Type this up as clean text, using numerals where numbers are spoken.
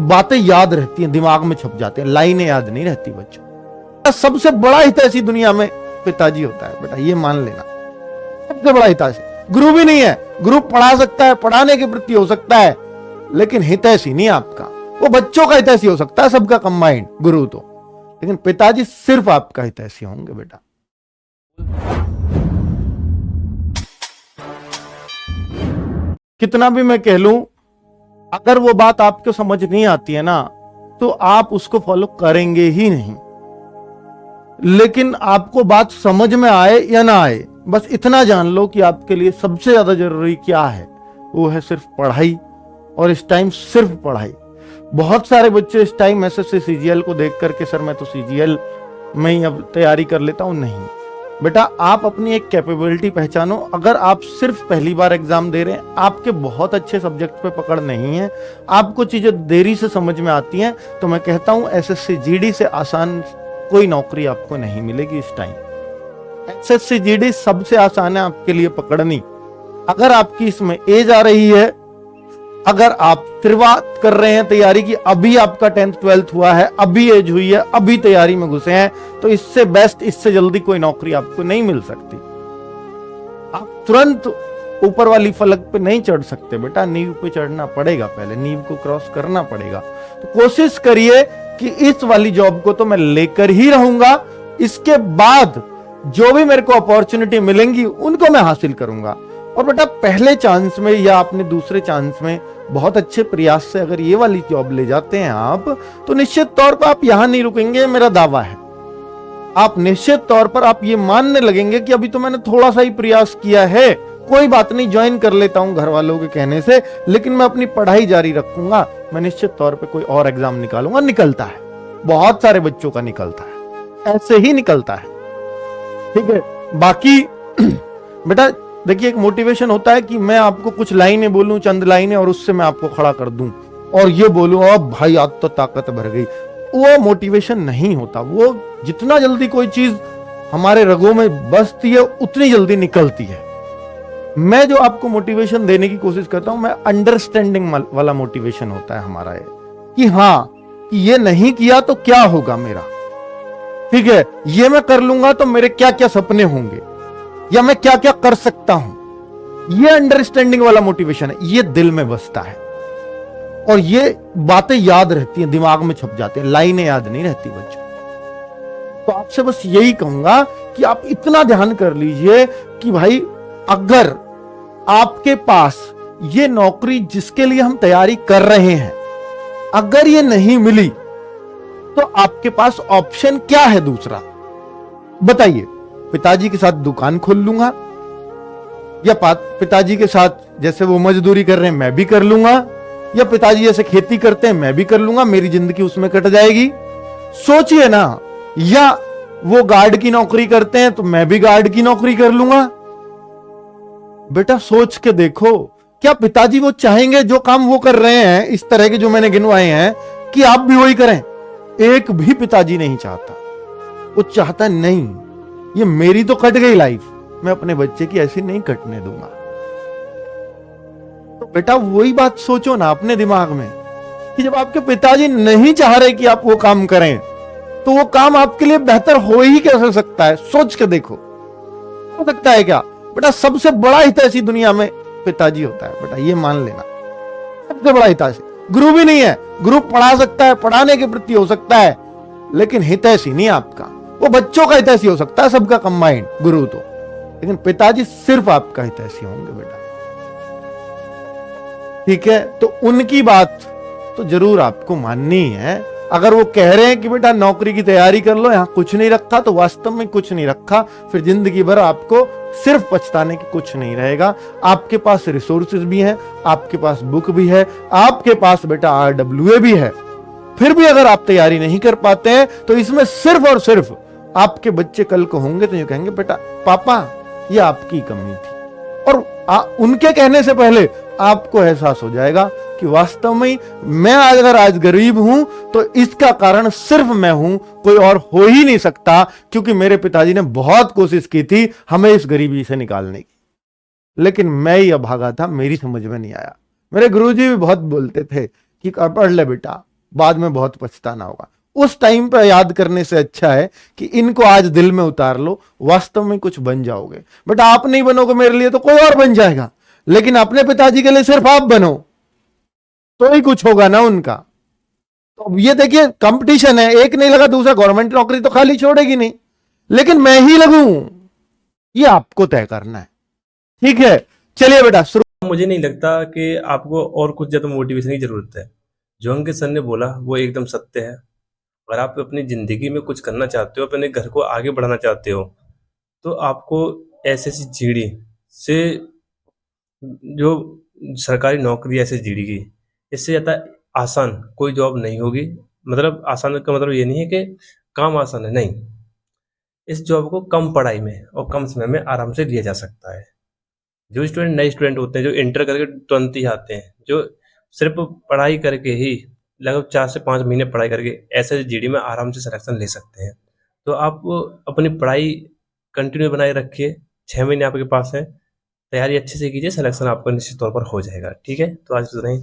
बातें याद रहती हैं, दिमाग में छप जाते हैं, लाइनें याद नहीं रहती बच्चों। सबसे बड़ा हितैषी दुनिया में पिताजी होता है बेटा, ये मान लेना। सबसे बड़ा हितैषी गुरु भी नहीं है। गुरु पढ़ा सकता है, पढ़ाने के प्रति हो सकता है, लेकिन हितैषी नहीं आपका। वो बच्चों का हितैषी हो सकता है, सबका कंबाइंड गुरु तो, लेकिन पिताजी सिर्फ आपका हितैषी होंगे बेटा। कितना भी मैं कह लूं, अगर वो बात आपको समझ नहीं आती है ना, तो आप उसको फॉलो करेंगे ही नहीं। लेकिन आपको बात समझ में आए या ना आए, बस इतना जान लो कि आपके लिए सबसे ज्यादा जरूरी क्या है, वो है सिर्फ पढ़ाई, और इस टाइम सिर्फ पढ़ाई। बहुत सारे बच्चे इस टाइम एसएससी सीजीएल को देख करके, सर मैं तो सीजीएल में ही अब तैयारी कर लेता हूं, नहीं बेटा, आप अपनी एक कैपेबिलिटी पहचानो। अगर आप सिर्फ पहली बार एग्जाम दे रहे हैं, आपके बहुत अच्छे सब्जेक्ट पे पकड़ नहीं है, आपको चीजें देरी से समझ में आती हैं, तो मैं कहता हूं एसएससी जीडी से आसान कोई नौकरी आपको नहीं मिलेगी इस टाइम। एसएससी जीडी सबसे आसान है आपके लिए पकड़नी। अगर आपकी इसमें एज आ रही है, अगर आप शुरुआत कर रहे हैं तैयारी की, अभी आपका 10th 12th हुआ है, अभी एज हुई है, अभी तैयारी में घुसे हैं, तो इससे बेस्ट, इससे जल्दी कोई नौकरी आपको नहीं मिल सकती। आप तुरंत ऊपर वाली फलक पे नहीं चढ़ सकते बेटा, नींव पे चढ़ना पड़ेगा, पहले नींव को क्रॉस करना पड़ेगा। तो कोशिश करिए कि इस वाली जॉब को तो मैं लेकर ही रहूंगा, इसके बाद जो भी मेरे को अपॉर्चुनिटी मिलेंगी उनको मैं हासिल करूंगा। और बेटा पहले चांस में या अपने दूसरे चांस में बहुत अच्छे प्रयास से अगर ये वाली जॉब ले जाते हैं आप, तो निश्चित तौर पर आप यहां नहीं रुकेंगे, मेरा दावा है। आप निश्चित तौर पर आप ये मानने लगेंगे कि अभी तो मैंने थोड़ा सा ही प्रयास किया है, कोई बात नहीं, ज्वाइन कर लेता हूं घर वालों के कहने से, लेकिन मैं अपनी पढ़ाई जारी रखूंगा, मैं निश्चित तौर पर कोई और एग्जाम निकालूंगा। निकलता है, बहुत सारे बच्चों का निकलता है, ऐसे ही निकलता है, ठीक है। बाकी बेटा देखिए, एक मोटिवेशन होता है कि मैं आपको कुछ लाइनें बोलूं, चंद लाइनें, और उससे मैं आपको खड़ा कर दूं और ये बोलूं अब भाई आज तो ताकत भर गई। वो मोटिवेशन नहीं होता। वो जितना जल्दी कोई चीज हमारे रगों में बसती है, उतनी जल्दी निकलती है। मैं जो आपको मोटिवेशन देने की कोशिश करता हूं, मैं अंडरस्टैंडिंग वाला मोटिवेशन होता है हमारा ये, कि हाँ कि ये नहीं किया तो क्या होगा मेरा, ठीक है, ये मैं कर लूंगा तो मेरे क्या क्या सपने होंगे, या मैं क्या क्या कर सकता हूं। ये अंडरस्टैंडिंग वाला मोटिवेशन है, ये दिल में बसता है और ये बातें याद रहती हैं, दिमाग में छप जाते हैं, लाइनें याद नहीं रहती बच्चों। तो आपसे बस यही कहूंगा कि आप इतना ध्यान कर लीजिए कि भाई अगर आपके पास ये नौकरी जिसके लिए हम तैयारी कर रहे हैं, अगर ये नहीं मिली, तो आपके पास ऑप्शन क्या है दूसरा, बताइए। पिताजी के साथ दुकान खोल लूंगा, या पिताजी के साथ जैसे वो मजदूरी कर रहे हैं मैं भी कर लूंगा, या पिताजी जैसे खेती करते हैं मैं भी कर लूंगा, मेरी जिंदगी उसमें कट जाएगी। सोचिए ना, या वो गार्ड की नौकरी करते हैं तो मैं भी गार्ड की नौकरी कर लूंगा। बेटा सोच के देखो, क्या पिताजी वो चाहेंगे जो काम वो कर रहे हैं, इस तरह के जो मैंने गिनवाए हैं, कि आप भी वही करें? एक भी पिताजी नहीं चाहता। वो चाहता नहीं, ये मेरी तो कट गई लाइफ, मैं अपने बच्चे की ऐसी नहीं कटने दूंगा। तो बेटा वही बात सोचो ना अपने दिमाग में, कि जब आपके पिताजी नहीं चाह रहे कि आप वो काम करें, तो वो काम आपके लिए बेहतर हो ही कैसे सकता है? सोच के देखो, हो सकता है क्या? बेटा सबसे बड़ा हितैषी दुनिया में पिताजी होता है बेटा, ये मान लेना। सबसे बड़ा हितैषी गुरु भी नहीं है। गुरु पढ़ा सकता है, पढ़ाने के प्रति हो सकता है, लेकिन हितैषी नहीं आपका। वो बच्चों का हितैषी हो सकता है, सबका कंबाइंड गुरु तो, लेकिन पिताजी सिर्फ आपका हितैषी होंगे बेटा, ठीक है। तो उनकी बात तो जरूर आपको माननी है। अगर वो कह रहे हैं कि बेटा नौकरी की तैयारी कर लो, यहां कुछ नहीं रखा, तो वास्तव में कुछ नहीं रखा, फिर जिंदगी भर आपको सिर्फ पछताने की कुछ नहीं रहेगा। आपके पास रिसोर्सेज भी हैं, आपके पास बुक भी है, आपके पास बेटा RWA भी है, फिर भी अगर आप तैयारी नहीं कर पाते हैं, तो इसमें सिर्फ और सिर्फ आपके बच्चे कल को होंगे तो ये कहेंगे बेटा पापा ये आपकी कमी थी, और उनके कहने से पहले आपको एहसास हो जाएगा कि वास्तव में मैं अगर आज गरीब हूं तो इसका कारण सिर्फ मैं हूं, कोई और हो ही नहीं सकता, क्योंकि मेरे पिताजी ने बहुत कोशिश की थी हमें इस गरीबी से निकालने की, लेकिन मैं ही अभागा था, मेरी समझ में नहीं आया। मेरे गुरुजी भी बहुत बोलते थे कि पढ़ ले बेटा, बाद में बहुत पछताना होगा। उस टाइम पे याद करने से अच्छा है कि इनको आज दिल में उतार लो, वास्तव में कुछ बन जाओगे। बट आप नहीं बनोगे मेरे लिए तो कोई और बन जाएगा, लेकिन अपने पिताजी के लिए सिर्फ आप बनो तो ही कुछ होगा ना उनका। तो ये देखिए कंपटीशन है, एक नहीं लगा दूसरा गवर्नमेंट नौकरी तो खाली छोड़ेगी नहीं, लेकिन मैं ही लगूं ये आपको तय करना है। ठीक है, चलिए बेटा शुरू। मुझे नहीं लगता कि आपको और कुछ ज़्यादा मोटिवेशन की ज़रूरत है। जो अंकित सर ने बोला वो एकदम सत्य है। अगर आप अपनी ज़िंदगी में कुछ करना चाहते हो, अपने घर को आगे बढ़ाना चाहते हो, तो आपको एसएससी जीडी से जो सरकारी नौकरी है एसएससी जीडी की, इससे ज़्यादा आसान कोई जॉब नहीं होगी। मतलब आसान का मतलब ये नहीं है कि काम आसान है, नहीं। इस जॉब को कम पढ़ाई में और कम समय में आराम से लिया जा सकता है। जो स्टूडेंट नए स्टूडेंट होते हैं, जो इंटर करके तुरंत ही आते हैं, जो सिर्फ पढ़ाई करके ही लगभग 4 से 5 महीने पढ़ाई करके ऐसे जीडी में आराम से सिलेक्शन ले सकते हैं। तो आप अपनी पढ़ाई कंटिन्यू बनाए रखिए। 6 महीने आपके पास है, तैयारी अच्छे से कीजिए, सिलेक्शन आपका निश्चित तौर पर हो जाएगा। ठीक है, तो आज इतना ही।